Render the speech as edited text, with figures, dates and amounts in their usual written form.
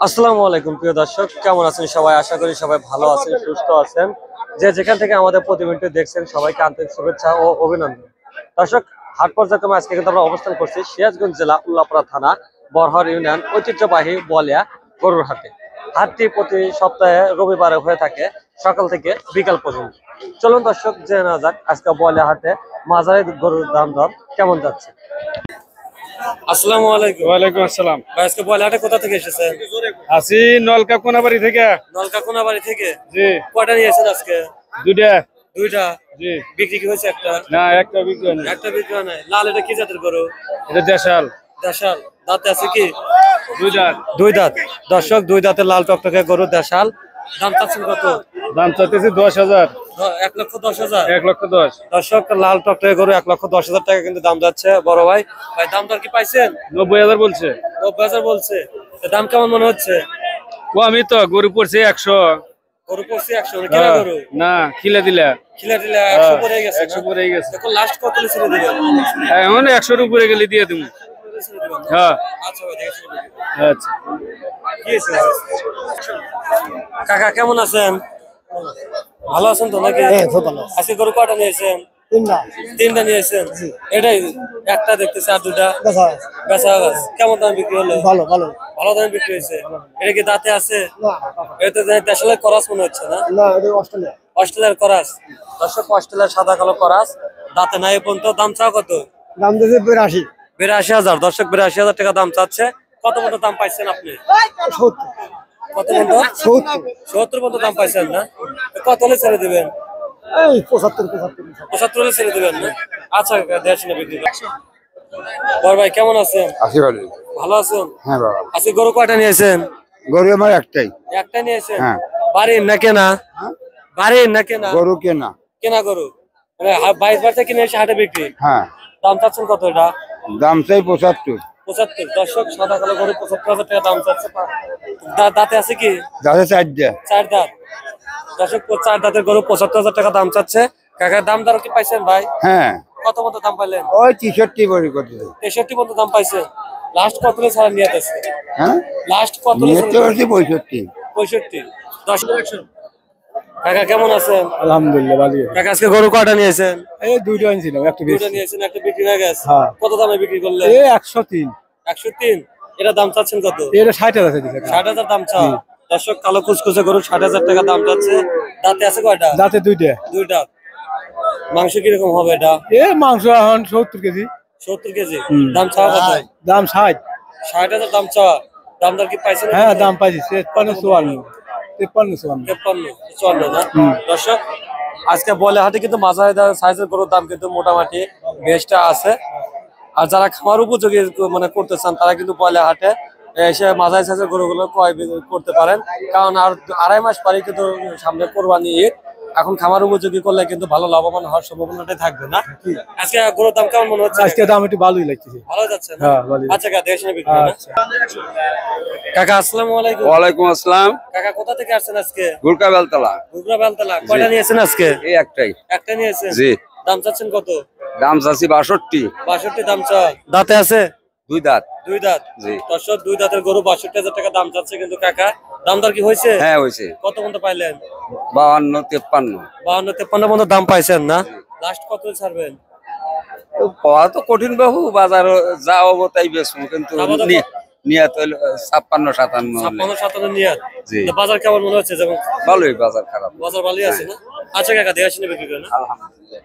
আসসালামু আলাইকুম প্রিয় দর্শক, কেমন আছেন সবাই? আশা করি সবাই ভালো আছেন, সুস্থ আছেন। যে যেখান থেকে আমাদের প্রতিদিনটি দেখছেন সবাইকে আন্তরিক শুভেচ্ছা ও অভিনন্দন। দর্শক, হাট পর্যায়ক্রমে আজকে কিন্তু আমরা অবস্থান করছি সিরাজগঞ্জ জেলা উল্লাপাড়া থানা বরহর ইউনিয়ন ঐতিহ্যবাহী বলিয়া গরুর হাটে। হাটটি প্রতি সপ্তাহে রবিবারে হয়ে থাকে সকাল থেকে বিকাল পর্যন্ত। চলুন দর্শক, জেনে নেওয়া যাক আজকে বলিয়া হাটে মাঝারি গরুর দাম দর কেমন যাচ্ছে। আসসালামু আলাইকুম। ওয়ালাইকুম আসসালাম। ভাই, আজকে বলিয়া হাটে কোথা থেকে এসেছেন? আছি নলকা কোনাবাড়ি থেকে। নলকা কোনাবাড়ি থেকে? জি। কয়টা নিয়েছেন আজকে? দুইটা। দুইটা? জি। বিক্রি কি হয়েছে? একটা? না, একটা বিক্রি হয়নি। একটা বিক্রি হয় নাই। লাল এটা কি জাতের গরু? এটা দেশাল। দেশাল। দাঁতে আছে কি? দুই দাঁত। দুই দাঁত। দর্শক, দুই দাঁতের লাল টকটকে গরু দেশাল। দাম চাচ্ছেন কত? দাম চাইতেছি 10,000। 1,10,000। 1,10,000। দর্শক, লাল টকটকে গরু 1,10,000 টাকা কিন্তু দাম যাচ্ছে। বড় ভাই, ভাই দাম দর কি পাইছেন? 90,000 বলছে। 90,000 বলছে। দাম কেমন মনে হচ্ছে? আমি তো গরু পড়ছে 100। গরু পড়ছে 100? কেনা গরু না, খিলে দিলা। খিলা টিলা 100 পরে গেছে। 100 পরে গেছে। দেখো লাস্ট কত ছেড়ে দিবেন? এখন 100-র উপরে গেলে দিয়ে দেবো। হ্যাঁ। আচ্ছা ভাই, দেখে শুনে দিবেন। আচ্ছা। কি হয়েছে? কাকা কেমন আছেন? ভালো আছেন তো নাকি? আজকে গরু কয়টা নিয়েছেন? তিনটা নিয়েছেন? এটাই একটা দেখতেছি, আর দুটা বেচা গেছে। কেমন দামে বিক্রি হলো? ভালো ভালো ভালো দামে বিক্রি হয়েছে। এটা কি দাঁতে আছে? এটা দেশালের করাস মনে হচ্ছে না? না, এটা অস্ট্রেলিয়া। অস্ট্রেলিয়ার করাস। দর্শক, অস্ট্রেলিয়ার সাদা কালো করাস, দাঁতে নাই পর্যন্ত। দাম চাও কত? দাম দিয়েছে 82। 82,000। দর্শক, 82,000 টাকা দাম চাচ্ছে। কত মতো দাম পাইছেন আপনি? 70। কত মতো? 70 মতো দাম পাইছেন না? কত হলে ছেড়ে দিবেন? এই 75। 75 হলে ছেড়ে দিবেন না? আচ্ছা কাকা, দেড়শো না বিক্রি করুন। বড় ভাই কেমন আছেন? আশি ভালো। ভালো আছেন? হ্যাঁ বাবা, আজকে গরু কয়টা নিয়েছেন? গরু আমার একটাই। একটা নিয়েছেন? হ্যাঁ। বাড়ির না কেনা? বাড়ির না কেনা? গরু কেনা। কেনা গরু মানে 22 বারতে কিনে এসে হাটে বিক্রি। হ্যাঁ। দাম চাচ্ছেন কত এটা? দাম চাই 75। 75। দর্শক, সাদা কালো গরু 75,000 টাকা দাম চাচ্ছে। দাঁতে আছে কি? দাদা 4টা। 4 দাঁত। দর্শক, 4 দাঁতের গরু 75,000 টাকা দাম চাচ্ছে। কাকার দাম দর কি পাইছেন ভাই? হ্যাঁ, কত মতো দাম পাইলেন? ওই 63 বড়ি করতেছে। 63 পর্যন্ত দাম পাইছেন। লাস্ট কত হলে ছাড়া নিয়ে আছে? হ্যাঁ, লাস্ট কত হলে নিয়ে তো হচ্ছে 65। 65। 10। কাকা কেমন আছেন? আলহামদুলিল্লাহ ভালো। কাকা আজকে গরু কয়টা নিয়েছেন? এই দুইটা আনছিলাম, একটা দুটো নিয়েছেন, একটা বিক্রি হয়ে গেছে। হ্যাঁ। কত দামে বিক্রি করলেন? 103। 103। এটা দাম চাচ্ছেন কত? এটা 60,000 দিছে। 60,000 দাম চা। দর্শক, কালো কুচকুচে গরু 60,000 টাকা দাম চাচ্ছে। দাঁতে আছে কয়টা? দাঁতে দুইটা। দুইটা। মাংস কিরকম হবে এটা? মাংস এখন 70 কেজি। 70 কেজি। দাম চা কত? দাম 60। 60,000 দাম চা। দাম দর কি পাইছেন? হ্যাঁ, দাম পাইছি 53-54। 53-54। 53-54 না? দর্শক, আজকে বলে হাটে কিন্তু মাঝারি সাইজের গরুর দাম কিন্তু মোটামুটি বেশটা আছে। আর যারা খামার উপযোগী মানে করতে চান, তারা কিন্তু পয়লা হাটে এসে মাঝারি সাইজের গরুগুলো ক্রয় করতে পারেন। কারণ আর 2.5 মাস পরে কিন্তু সামনে কোরবানি ঈদ। এখন খামার উপযোগী করলে কিন্তু ভালো লাভবান হওয়ার সম্ভাবনাটাই থাকবে না? আজকে গরুর দাম কেমন মনে হচ্ছে? আজকে দাম একটু ভালোই লাগতেছে। ভালো যাচ্ছে না? হ্যাঁ, ভালোই। আচ্ছা কাকা, দেখে শুনে বিক্রি করুন। কাকা আসসালামু আলাইকুম। ওয়ালাইকুম আসসালাম। কাকা কোথা থেকে আসছেন আজকে? গুরকা বেলতলা। ঘুগরা বেলতলা। কয়টা নিয়েছেন আজকে? এই একটাই। একটা নিয়েছেন? জি। দাম চাচ্ছেন কত? দাম চাচ্ছি 62। 62 দাম চা। দাঁতে আছে? দুই দাঁত। দুই দাঁত। জি। দর্শক, দুই দাঁতের গরু 62,000 টাকা দাম চাচ্ছে কিন্তু কাকা। দাম দর কি হয়েছে? হ্যাঁ হয়েছে। কত পর্যন্ত পাইলেন? 52-53। 52-53 পর্যন্ত দাম পাইছেন না? লাস্ট কত ছাড়বেন? পাওয়া তো কঠিন বাবু, বাজার যা হবো তাই বেশি, কিন্তু নিয়াত হইলো 56-57 হলে। 56-57 নিয়ে। জি। বাজার কেমন মনে হচ্ছে? যেমন ভালোই, বাজার খারাপ। বাজার ভালোই আছে না? আচ্ছা কাকা, দেখে শুনে বিক্রি করেন। আলহামদুলিল্লাহ।